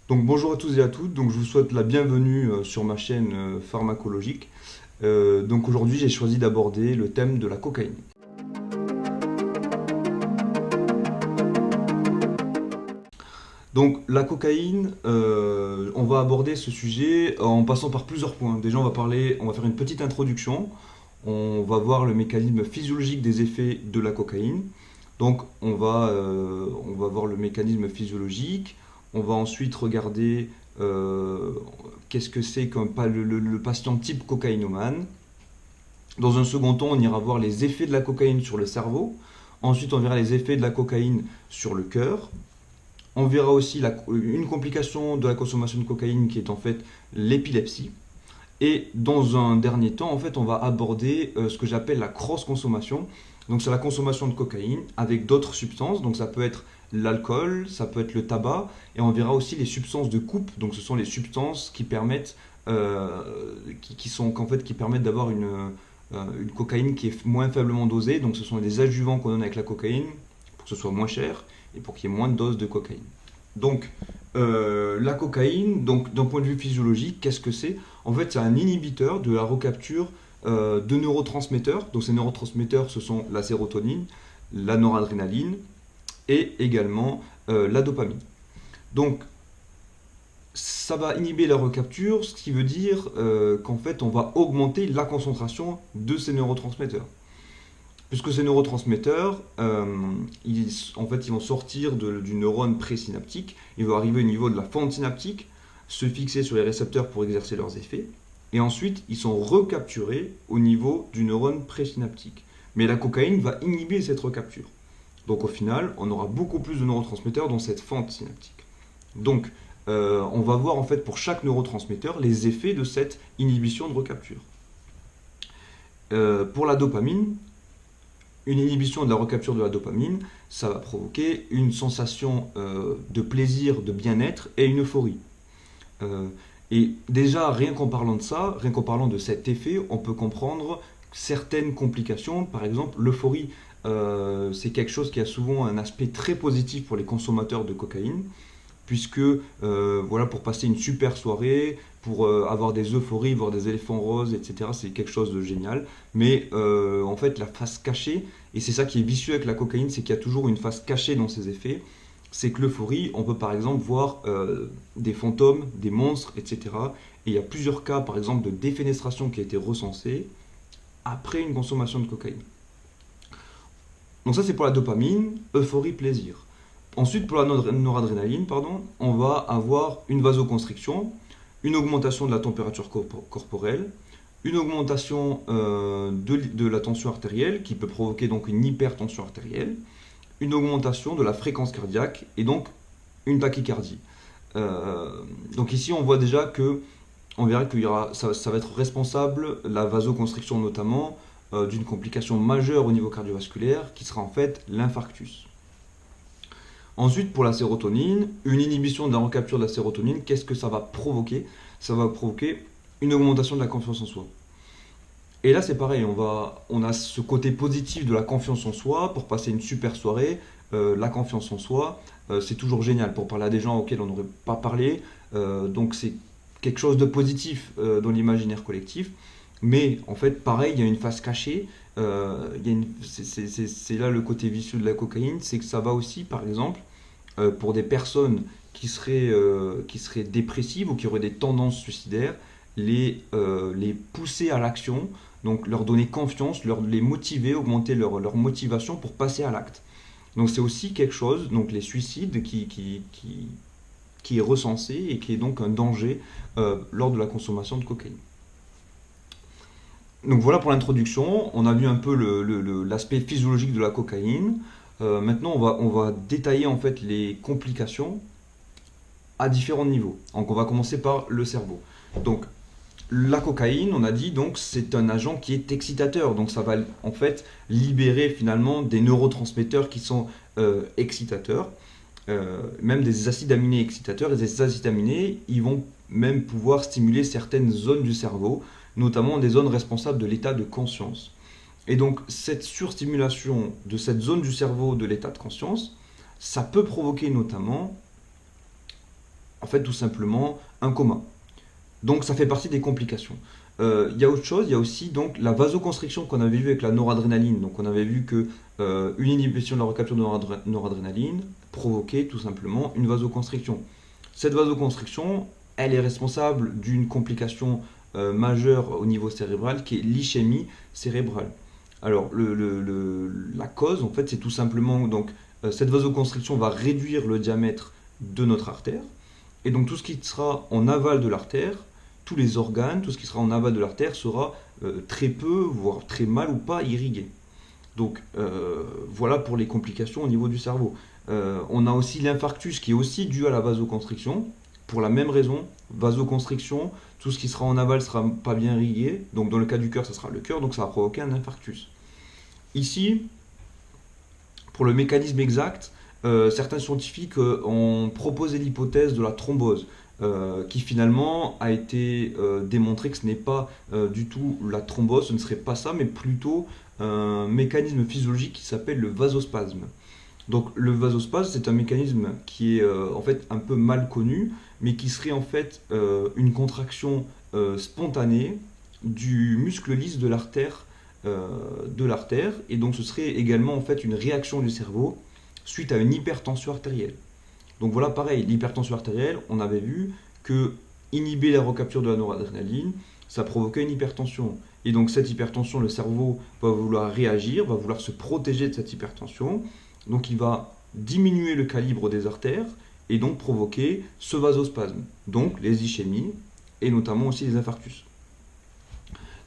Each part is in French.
Donc bonjour à tous et à toutes, donc je vous souhaite la bienvenue sur ma chaîne pharmacologique. Donc aujourd'hui j'ai choisi d'aborder le thème de la cocaïne. Donc la cocaïne, on va aborder ce sujet en passant par plusieurs points. Déjà on va faire une petite introduction, on va voir le mécanisme physiologique des effets de la cocaïne. Donc on va voir le mécanisme physiologique, on va ensuite regarder euh, qu'est-ce que c'est qu'un le patient type cocaïnomane. Dans un second temps, on ira voir les effets de la cocaïne sur le cerveau. Ensuite, on verra les effets de la cocaïne sur le cœur. On verra aussi une complication de la consommation de cocaïne qui est en fait l'épilepsie. Et dans un dernier temps, en fait, on va aborder ce que j'appelle la cross-consommation. Donc, c'est la consommation de cocaïne avec d'autres substances. Donc, ça peut être l'alcool, ça peut être le tabac. Et on verra aussi les substances de coupe. Donc, ce sont les substances qui permettent, qui permettent d'avoir une cocaïne qui est moins faiblement dosée. Donc, ce sont des adjuvants qu'on donne avec la cocaïne pour que ce soit moins cher et pour qu'il y ait moins de doses de cocaïne. Donc, la cocaïne, donc d'un point de vue physiologique, qu'est-ce que c'est? En fait, c'est un inhibiteur de la recapture de neurotransmetteurs. Donc, ces neurotransmetteurs, ce sont la sérotonine, la noradrénaline et également la dopamine. Donc, ça va inhiber la recapture, ce qui veut dire qu'en fait, on va augmenter la concentration de ces neurotransmetteurs. Puisque ces neurotransmetteurs, en fait, ils vont sortir du neurone présynaptique, ils vont arriver au niveau de la fente synaptique, se fixer sur les récepteurs pour exercer leurs effets, et ensuite ils sont recapturés au niveau du neurone présynaptique. Mais la cocaïne va inhiber cette recapture. Donc au final, on aura beaucoup plus de neurotransmetteurs dans cette fente synaptique. Donc on va voir en fait pour chaque neurotransmetteur les effets de cette inhibition de recapture. Pour la dopamine, une inhibition de la recapture de la dopamine, ça va provoquer une sensation de plaisir, de bien-être et une euphorie. Et déjà, rien qu'en parlant de ça, rien qu'en parlant de cet effet, on peut comprendre certaines complications. Par exemple, l'euphorie, c'est quelque chose qui a souvent un aspect très positif pour les consommateurs de cocaïne, puisque voilà, pour passer une super soirée, pour avoir des euphories, voir des éléphants roses, etc., c'est quelque chose de génial. Mais en fait, la face cachée, et c'est ça qui est vicieux avec la cocaïne, c'est qu'il y a toujours une face cachée dans ses effets. C'est que l'euphorie, on peut par exemple voir des fantômes, des monstres, etc. Et il y a plusieurs cas, par exemple, de défenestration qui a été recensé après une consommation de cocaïne. Donc ça, c'est pour la dopamine, euphorie, plaisir. Ensuite, pour la noradrénaline, pardon, on va avoir une vasoconstriction, une augmentation de la température corporelle, une augmentation de la tension artérielle qui peut provoquer donc une hypertension artérielle, une augmentation de la fréquence cardiaque et donc une tachycardie. Donc ici, on voit déjà que on verra qu'il y aura, ça va être responsable, la vasoconstriction notamment, d'une complication majeure au niveau cardiovasculaire qui sera en fait l'infarctus. Ensuite, pour la sérotonine, une inhibition de la recapture de la sérotonine, qu'est-ce que ça va provoquer? Ça va provoquer une augmentation de la confiance en soi. Et là, c'est pareil, on a ce côté positif de la confiance en soi pour passer une super soirée. La confiance en soi, c'est toujours génial pour parler à des gens auxquels on n'aurait pas parlé. Donc, c'est quelque chose de positif dans l'imaginaire collectif. Mais en fait, pareil, il y a une face cachée. C'est là le côté vicieux de la cocaïne, c'est que ça va aussi, par exemple, pour des personnes qui seraient dépressives ou qui auraient des tendances suicidaires, les pousser à l'action, donc leur donner confiance, les motiver, augmenter leur motivation pour passer à l'acte. Donc c'est aussi quelque chose, donc les suicides qui est recensé et qui est donc un danger lors de la consommation de cocaïne. Donc voilà pour l'introduction, on a vu un peu l'aspect physiologique de la cocaïne. Maintenant on va détailler en fait les complications à différents niveaux. Donc on va commencer par le cerveau. Donc la cocaïne, on a dit, donc c'est un agent qui est excitateur, donc ça va en fait libérer finalement des neurotransmetteurs qui sont excitateurs, même des acides aminés excitateurs, et ces acides aminés, ils vont même pouvoir stimuler certaines zones du cerveau, notamment des zones responsables de l'état de conscience. Et donc cette surstimulation de cette zone du cerveau de l'état de conscience, ça peut provoquer notamment en fait tout simplement un coma. Donc ça fait partie des complications. Il y a autre chose, il y a aussi donc la vasoconstriction qu'on avait vu avec la noradrénaline. Donc on avait vu que une inhibition de la recapture de noradrénaline provoquait tout simplement une vasoconstriction. Cette vasoconstriction, elle est responsable d'une complication majeure au niveau cérébral qui est l'ischémie cérébrale. Alors la cause, en fait, c'est tout simplement donc cette vasoconstriction va réduire le diamètre de notre artère. Et donc tout ce qui sera en aval de l'artère, tous les organes, tout ce qui sera en aval de l'artère sera très peu, voire très mal ou pas irrigué. Donc voilà pour les complications au niveau du cerveau. On a aussi l'infarctus qui est aussi dû à la vasoconstriction, pour la même raison, vasoconstriction, tout ce qui sera en aval sera pas bien irrigué, donc dans le cas du cœur, ça sera le cœur, donc ça va provoquer un infarctus. Ici, pour le mécanisme exact, certains scientifiques ont proposé l'hypothèse de la thrombose, qui finalement a été démontré que ce n'est pas du tout la thrombose, ce ne serait pas ça, mais plutôt un mécanisme physiologique qui s'appelle le vasospasme. Donc le vasospasme, c'est un mécanisme qui est en fait un peu mal connu, mais qui serait en fait une contraction spontanée du muscle lisse de l'artère, et donc ce serait également en fait une réaction du cerveau suite à une hypertension artérielle. Donc voilà, pareil, l'hypertension artérielle, on avait vu que inhiber la recapture de la noradrénaline, ça provoquait une hypertension. Et donc cette hypertension, le cerveau va vouloir réagir, va vouloir se protéger de cette hypertension. Donc il va diminuer le calibre des artères et donc provoquer ce vasospasme. Donc les ischémies et notamment aussi les infarctus.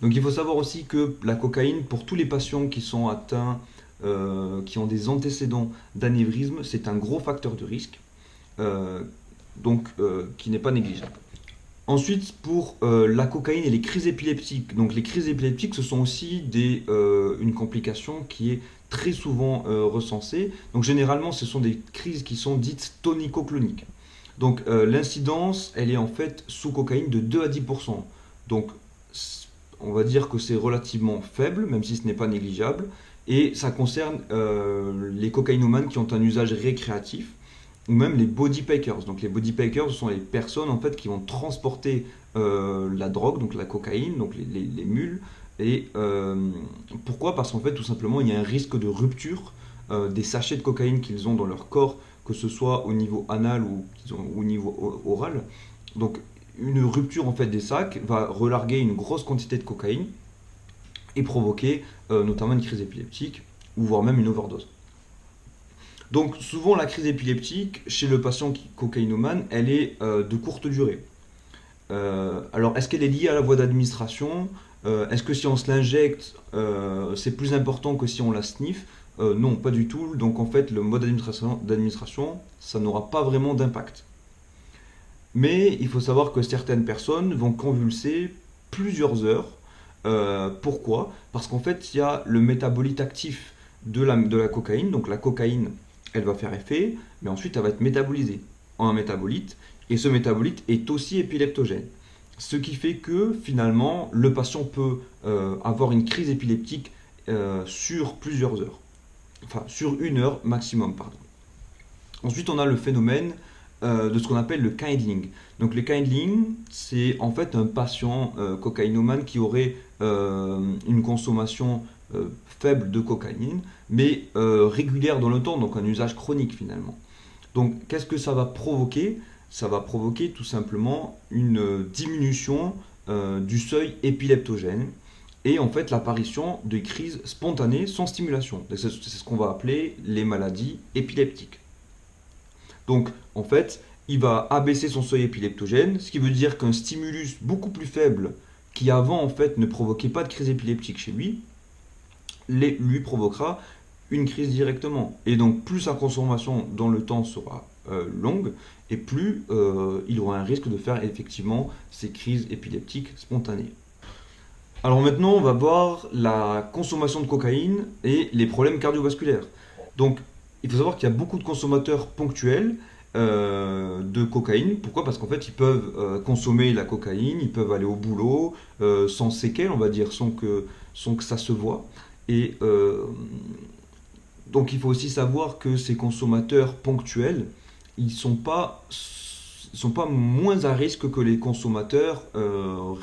Donc il faut savoir aussi que la cocaïne, pour tous les patients qui sont atteints, qui ont des antécédents d'anévrisme, c'est un gros facteur de risque, euh, qui n'est pas négligeable. Ensuite, pour la cocaïne et les crises épileptiques. Donc les crises épileptiques, ce sont aussi une complication qui est très souvent recensée. Donc généralement, ce sont des crises qui sont dites tonico-cloniques. Donc l'incidence, elle est en fait sous cocaïne de 2 à 10%. Donc on va dire que c'est relativement faible, même si ce n'est pas négligeable. Et ça concerne les cocaïnomanes qui ont un usage récréatif, ou même les body packers. Donc les body packers, ce sont les personnes en fait qui vont transporter la drogue, donc la cocaïne, donc les mules. Et pourquoi? Parce qu'en fait, tout simplement, il y a un risque de rupture des sachets de cocaïne qu'ils ont dans leur corps, que ce soit au niveau anal ou au niveau oral. Donc une rupture en fait des sacs va relarguer une grosse quantité de cocaïne et provoquer notamment une crise épileptique ou voire même une overdose. Donc souvent la crise épileptique chez le patient cocaïnomane, elle est de courte durée. Alors est-ce qu'elle est liée à la voie d'administration? Est-ce que si on se l'injecte, c'est plus important que si on la sniffe? Non, pas du tout. Donc en fait, le mode d'administration, ça n'aura pas vraiment d'impact. Mais il faut savoir que certaines personnes vont convulser plusieurs heures. Pourquoi? Parce qu'en fait, il y a le métabolite actif de la cocaïne. Donc la cocaïne, elle va faire effet, mais ensuite elle va être métabolisée en un métabolite. Et ce métabolite est aussi épileptogène. Ce qui fait que finalement, le patient peut avoir une crise épileptique sur plusieurs heures. Enfin, sur une heure maximum, pardon. Ensuite, on a le phénomène de ce qu'on appelle le kindling. Donc le kindling, c'est en fait un patient cocaïnomane qui aurait une consommation faible de cocaïne, mais régulière dans le temps, donc un usage chronique finalement. Donc qu'est-ce que ça va provoquer? Ça va provoquer tout simplement une diminution du seuil épileptogène et en fait l'apparition de crises spontanées sans stimulation. C'est ce qu'on va appeler les maladies épileptiques. Donc, en fait, il va abaisser son seuil épileptogène, ce qui veut dire qu'un stimulus beaucoup plus faible, qui avant en fait ne provoquait pas de crise épileptique chez lui, lui provoquera une crise directement. Et donc, plus sa consommation dans le temps sera longue, et plus il aura un risque de faire effectivement ces crises épileptiques spontanées. Alors maintenant, on va voir la consommation de cocaïne et les problèmes cardiovasculaires. Donc, il faut savoir qu'il y a beaucoup de consommateurs ponctuels de cocaïne. Pourquoi? Parce qu'en fait, ils peuvent consommer la cocaïne, ils peuvent aller au boulot sans séquelles, on va dire, sans que ça se voit. Et donc, il faut aussi savoir que ces consommateurs ponctuels, ils sont pas, sont pas moins à risque que les consommateurs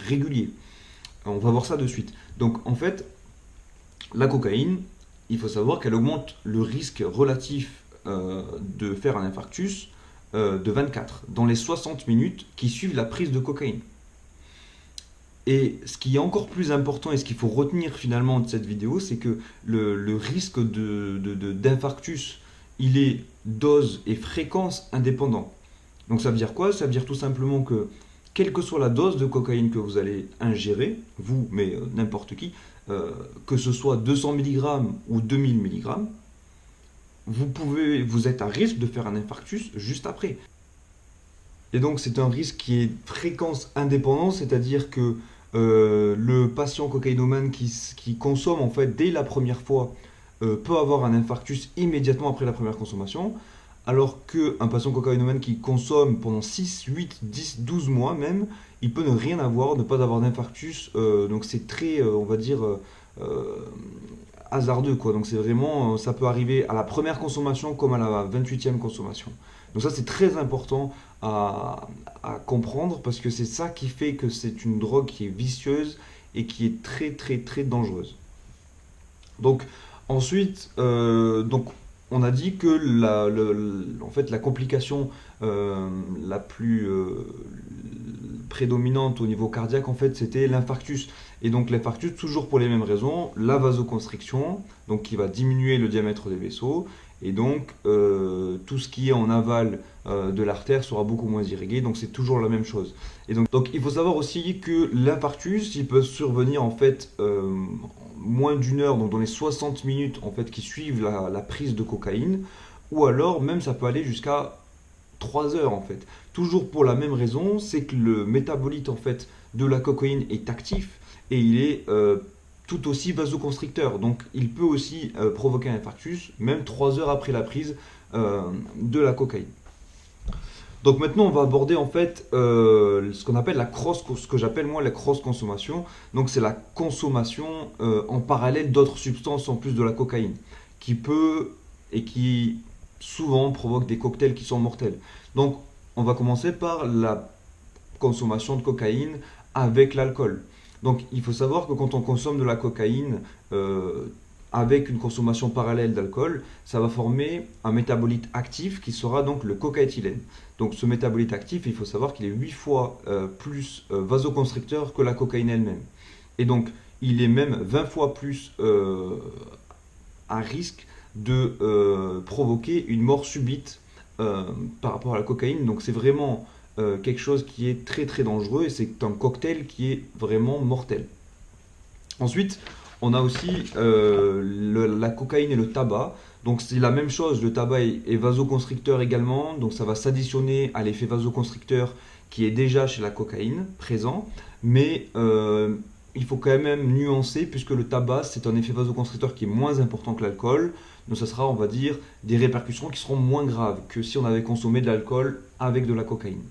réguliers. On va voir ça de suite. Donc en fait, la cocaïne, il faut savoir qu'elle augmente le risque relatif de faire un infarctus de 24 dans les 60 minutes qui suivent la prise de cocaïne. Et ce qui est encore plus important et ce qu'il faut retenir finalement de cette vidéo, c'est que le risque d'infarctus, il est dose et fréquence indépendant. Donc ça veut dire quoi? Ça veut dire tout simplement que quelle que soit la dose de cocaïne que vous allez ingérer, vous, mais n'importe qui, que ce soit 200 mg ou 2000 mg, vous êtes à risque de faire un infarctus juste après. Et donc c'est un risque qui est fréquence indépendante, c'est-à-dire que le patient cocaïnomane qui consomme en fait dès la première fois peut avoir un infarctus immédiatement après la première consommation, alors qu'un patient cocaïnomane qui consomme pendant 6, 8, 10, 12 mois même, il peut ne rien avoir, ne pas avoir d'infarctus, donc c'est très, on va dire, euh, hasardeux, quoi. Donc c'est vraiment, ça peut arriver à la première consommation comme à la 28e consommation. Donc ça c'est très important à comprendre parce que c'est ça qui fait que c'est une drogue qui est vicieuse et qui est très très très dangereuse. Donc ensuite, donc on a dit que en fait, la complication la plus prédominante au niveau cardiaque, en fait, c'était l'infarctus. Et donc l'infarctus, toujours pour les mêmes raisons, la vasoconstriction, donc qui va diminuer le diamètre des vaisseaux, et donc tout ce qui est en aval de l'artère sera beaucoup moins irrigué, donc c'est toujours la même chose. Et donc il faut savoir aussi que l'infarctus, il peut survenir en fait moins d'une heure, donc dans les 60 minutes en fait qui suivent la prise de cocaïne, ou alors même ça peut aller jusqu'à 3 heures en fait. Toujours pour la même raison, c'est que le métabolite en fait de la cocaïne est actif et il est tout aussi vasoconstricteur. Donc il peut aussi provoquer un infarctus même 3 heures après la prise de la cocaïne. Donc maintenant, on va aborder en fait ce qu'on appelle ce que j'appelle moi la cross consommation. Donc c'est la consommation en parallèle d'autres substances en plus de la cocaïne, qui peut et qui souvent provoque des cocktails qui sont mortels. Donc on va commencer par la consommation de cocaïne avec l'alcool. Donc il faut savoir que quand on consomme de la cocaïne avec une consommation parallèle d'alcool, ça va former un métabolite actif qui sera donc le cocaéthylène. Donc ce métabolite actif, il faut savoir qu'il est 8 fois plus vasoconstricteur que la cocaïne elle-même. Et donc il est même 20 fois plus à risque de provoquer une mort subite par rapport à la cocaïne. Donc c'est vraiment quelque chose qui est très très dangereux et c'est un cocktail qui est vraiment mortel. Ensuite, on a aussi la cocaïne et le tabac. Donc c'est la même chose, le tabac est vasoconstricteur également, donc ça va s'additionner à l'effet vasoconstricteur qui est déjà chez la cocaïne présent, mais il faut quand même nuancer puisque le tabac c'est un effet vasoconstricteur qui est moins important que l'alcool, donc ça sera on va dire des répercussions qui seront moins graves que si on avait consommé de l'alcool avec de la cocaïne.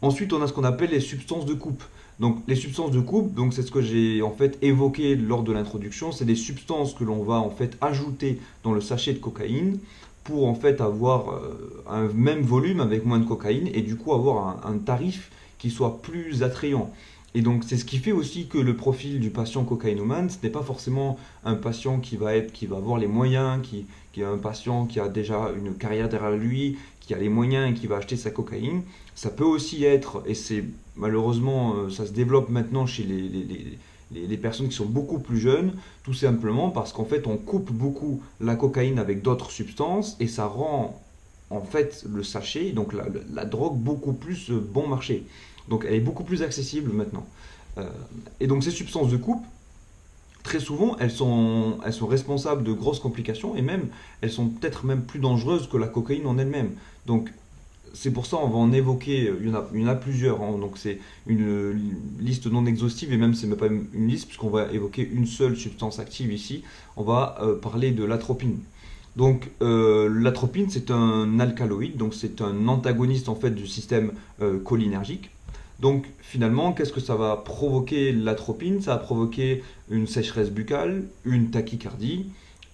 Ensuite, on a ce qu'on appelle les substances de coupe. Donc, les substances de coupe, donc c'est ce que j'ai en fait évoqué lors de l'introduction, c'est des substances que l'on va en fait ajouter dans le sachet de cocaïne pour en fait avoir un même volume avec moins de cocaïne et du coup avoir un tarif qui soit plus attrayant. Et donc c'est ce qui fait aussi que le profil du patient cocaïnomane, ce n'est pas forcément un patient qui va avoir les moyens, qui est un patient qui a déjà une carrière derrière lui, qui a les moyens et qui va acheter sa cocaïne. Ça peut aussi être, et c'est malheureusement ça se développe maintenant chez les personnes qui sont beaucoup plus jeunes, tout simplement parce qu'en fait on coupe beaucoup la cocaïne avec d'autres substances et ça rend en fait le sachet, donc la drogue, beaucoup plus bon marché. Donc elle est beaucoup plus accessible maintenant. Et donc ces substances de coupe, très souvent, elles sont responsables de grosses complications et même, elles sont peut-être même plus dangereuses que la cocaïne en elle-même. Donc c'est pour ça on va en évoquer, il y en a plusieurs, hein, donc c'est une liste non exhaustive et même c'est même pas une liste puisqu'on va évoquer une seule substance active ici, on va parler de l'atropine. Donc l'atropine c'est un alcaloïde, donc c'est un antagoniste en fait du système cholinergique. Donc finalement, qu'est-ce que ça va provoquer l'atropine? Ça va provoquer une sécheresse buccale, une tachycardie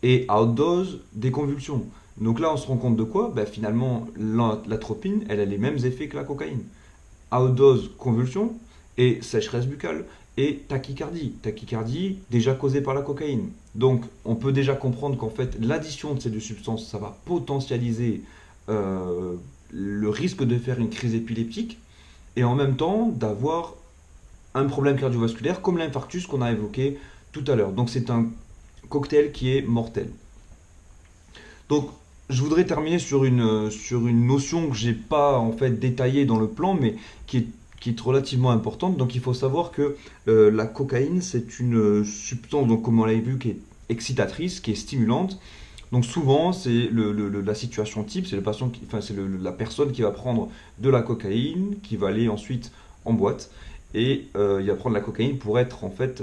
et à haute dose des convulsions. Donc là, on se rend compte de quoi? Ben, finalement, l'atropine, elle a les mêmes effets que la cocaïne. À haute dose, convulsion et sécheresse buccale et tachycardie. Tachycardie déjà causée par la cocaïne. Donc on peut déjà comprendre qu'en fait l'addition de ces deux substances, ça va potentialiser euh, le risque de faire une crise épileptique et en même temps d'avoir un problème cardiovasculaire comme l'infarctus qu'on a évoqué tout à l'heure. Donc c'est un cocktail qui est mortel. Donc je voudrais terminer sur une notion que j'ai pas en fait détaillée dans le plan, mais qui est relativement importante. Donc il faut savoir que la cocaïne, c'est une substance, donc comme on l'a vu, qui est excitatrice, qui est stimulante. Donc souvent, c'est la situation type, c'est le patient enfin, c'est la personne qui va prendre de la cocaïne, qui va aller ensuite en boîte, et il va prendre la cocaïne pour être en fait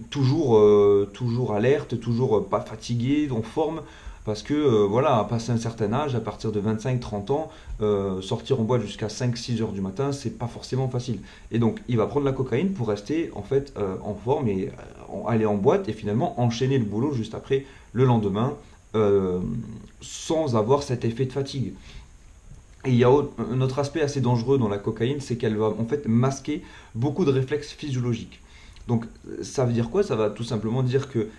toujours alerte, toujours pas fatigué, en forme, parce que voilà, à passer un certain âge, à partir de 25-30 ans, sortir en boîte jusqu'à 5-6 heures du matin, c'est pas forcément facile. Et donc, il va prendre la cocaïne pour rester en fait en forme et aller en boîte et finalement enchaîner le boulot juste après, le lendemain, euh, sans avoir cet effet de fatigue. Et il y a un autre aspect assez dangereux dans la cocaïne, c'est qu'elle va en fait masquer beaucoup de réflexes physiologiques. Donc ça veut dire quoi? Ça va tout simplement dire que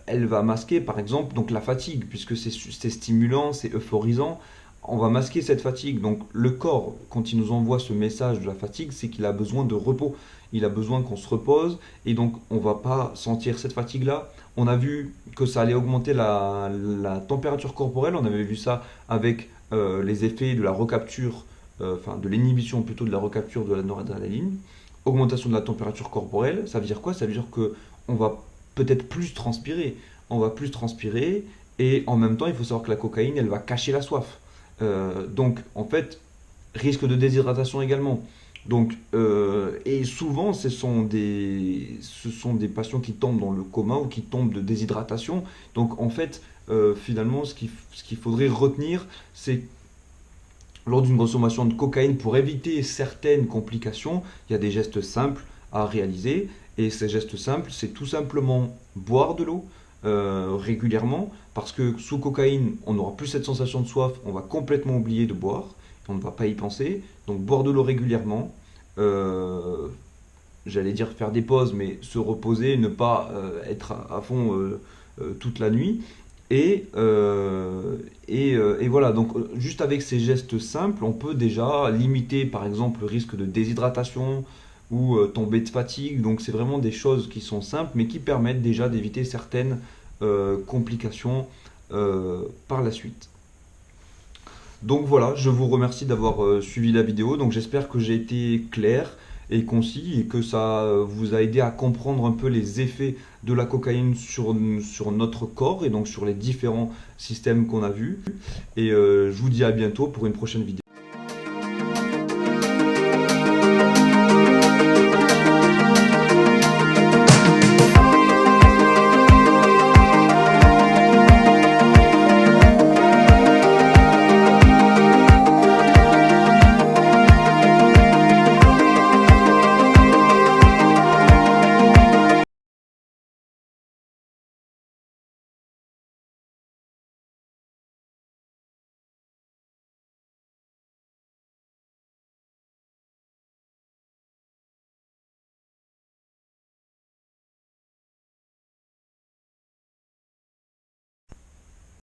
elle va masquer par exemple donc la fatigue, puisque c'est stimulant, c'est euphorisant. On va masquer cette fatigue. Donc le corps, quand il nous envoie ce message de la fatigue, c'est qu'il a besoin de repos. Il a besoin qu'on se repose et donc on va pas sentir cette fatigue-là. On a vu que ça allait augmenter la température corporelle. On avait vu ça avec les effets de la recapture, enfin de l'inhibition plutôt de la recapture de la noradrénaline, augmentation de la température corporelle, ça veut dire quoi? Ça veut dire que on va peut-être plus transpirer. On va plus transpirer et en même temps, il faut savoir que la cocaïne, elle va cacher la soif. Donc en fait, risque de déshydratation également. Donc, et souvent, ce sont des patients qui tombent dans le coma ou qui tombent de déshydratation. Donc, en fait, finalement, ce qu'il faudrait retenir, c'est lors d'une consommation de cocaïne, pour éviter certaines complications, il y a des gestes simples à réaliser. Et ces gestes simples, c'est tout simplement boire de l'eau régulièrement, parce que sous cocaïne, on n'aura plus cette sensation de soif, on va complètement oublier de boire, on ne va pas y penser. Donc boire de l'eau régulièrement, euh, j'allais dire faire des pauses, mais se reposer, ne pas être à fond toute la nuit. Et voilà, donc juste avec ces gestes simples, on peut déjà limiter par exemple le risque de déshydratation ou tomber de fatigue. Donc c'est vraiment des choses qui sont simples, mais qui permettent déjà d'éviter certaines complications par la suite. Donc voilà, je vous remercie d'avoir suivi la vidéo. Donc j'espère que j'ai été clair et concis et que ça vous a aidé à comprendre un peu les effets de la cocaïne sur notre corps et donc sur les différents systèmes qu'on a vus. Et je vous dis à bientôt pour une prochaine vidéo.